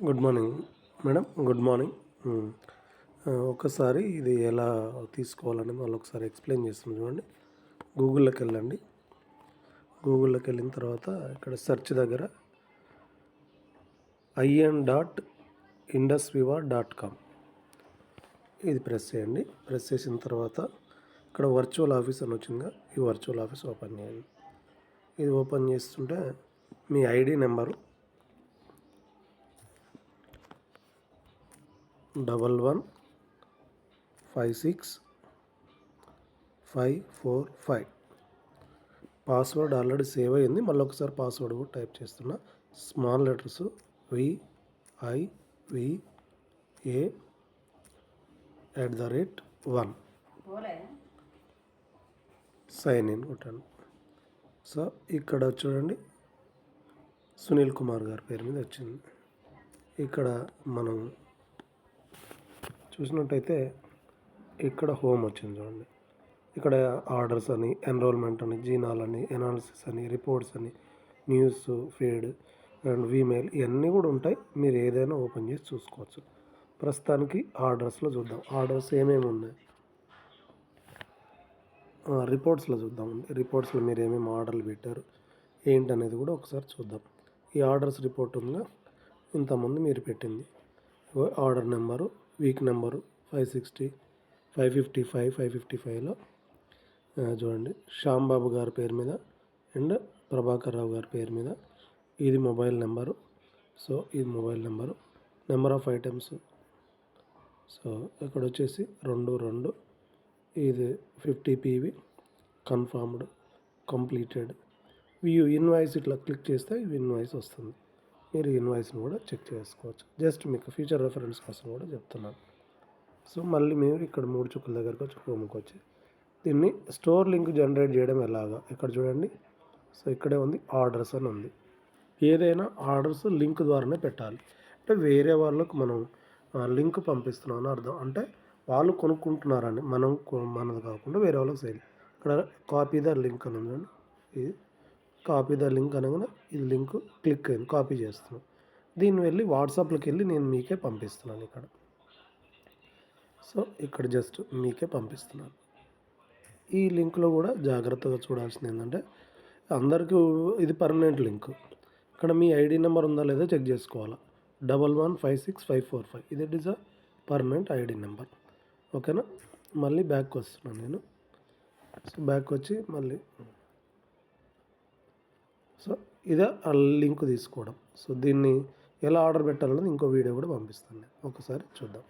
Good morning madam. Good morning. ఒకసారి ఇది ఎలా తీసుకోవాలని వాళ్ళు ఒకసారి ఎక్స్ప్లెయిన్ చేస్తున్నాను చూడండి. గూగుల్లోకి వెళ్ళండి. గూగుల్లోకి వెళ్ళిన తర్వాత ఇక్కడ సెర్చ్ దగ్గర in.indusviva.com ఇది ప్రెస్ చేయండి. ప్రెస్ చేసిన తర్వాత ఇక్కడ వర్చువల్ ఆఫీస్ అని వచ్చిందిగా, ఈ వర్చువల్ ఆఫీస్ ఓపెన్ చేయండి. ఇది ఓపెన్ చేస్తుంటే మీ ID number 1156 545. Password already save అయ్యింది. మళ్ళీ ఒకసారి పాస్వర్డ్ కూడా టైప్ చేస్తున్నా. Small letters VIVA@1 sign in కొట్టాను. సో ఇక్కడ చూడండి, సునీల్ కుమార్ గారి పేరు మీద వచ్చింది. ఇక్కడ మనం చూసినట్టయితే ఇక్కడ హోమ్ వచ్చింది చూడండి. ఇక్కడ ఆర్డర్స్ అని, ఎన్రోల్మెంట్ అని, జీనాల్ అని, ఎనాలిసిస్ అని, రిపోర్ట్స్ అని, న్యూస్ ఫీడ్ అండ్ వీమెయిల్ ఇవన్నీ కూడా ఉంటాయి. మీరు ఏదైనా ఓపెన్ చేసి చూసుకోవచ్చు. ప్రస్తుతానికి ఆర్డర్స్లో చూద్దాం. ఆర్డర్స్ ఏమేమి ఉన్నాయి, రిపోర్ట్స్లో చూద్దాం. రిపోర్ట్స్లో మీరు ఏమేమి ఆర్డర్లు పెట్టారు ఏంటనేది కూడా ఒకసారి చూద్దాం. ఈ ఆర్డర్స్ రిపోర్ట్ ఉందిగా, ఇంతకుముందు మీరు పెట్టింది ఆర్డర్ నెంబరు, వీక్ నెంబరు 560 555 555లో చూడండి, శ్యాంబాబు గారి పేరు మీద అండ్ ప్రభాకర్ రావు గారి పేరు మీద. ఇది మొబైల్ నెంబరు. సో ఇది mobile number. Number of items so ఇక్కడ వచ్చేసి 22. ఇది 50 PV confirmed completed. View invoice ఇట్లా క్లిక్ చేస్తే ఇన్వాయిస్ వస్తుంది. మీరు ఇన్వాయిస్ని కూడా చెక్ చేసుకోవచ్చు. జస్ట్ మీకు ఫ్యూచర్ రెఫరెన్స్ కోసం కూడా చెప్తున్నాను. సో మళ్ళీ మీరు ఇక్కడ 3 చుక్కల దగ్గరకు వచ్చి హోమ్కి వచ్చి దీన్ని స్టోర్ లింక్ జనరేట్ చేయడం ఎలాగా ఇక్కడ చూడండి. సో ఇక్కడే ఉంది ఆర్డర్స్ అని ఉంది. ఏదైనా ఆర్డర్స్ లింక్ ద్వారానే పెట్టాలి. అంటే వేరే వాళ్ళకు మనం లింక్ పంపిస్తున్నాం అని అర్థం. అంటే వాళ్ళు కొనుక్కుంటున్నారని, మనది కాకుండా వేరే వాళ్ళకి సేల్. ఇక్కడ కాపీ ద లింక్ అని ఉందండి. ఇది కాపీ ద లింక్ అనగానే ఇది లింక్ క్లిక్ అయింది, కాపీ చేస్తున్నాం. దీన్ని వెళ్ళి వాట్సాప్లోకి వెళ్ళి నేను మీకే పంపిస్తున్నాను ఇక్కడ. సో ఇక్కడ జస్ట్ మీకే పంపిస్తున్నాను. ఈ లింక్లో కూడా జాగ్రత్తగా చూడాల్సింది ఏంటంటే, అందరికీ ఇది పర్మనెంట్ లింక్. ఇక్కడ మీ ఐడి నెంబర్ ఉందా లేదా చెక్ చేసుకోవాలా. 1156 545 ఇది is a permanent ID number. ఓకేనా. మళ్ళీ బ్యాక్ వస్తున్నాను నేను. సో బ్యాక్ వచ్చి మళ్ళీ సో ఇదే ఆ లింక్ తీసుకోవడం. సో దీన్ని ఎలా ఆర్డర్ పెట్టాలన్నది ఇంకో వీడియో కూడా పంపిస్తాను నేను. ఒకసారి చూద్దాం.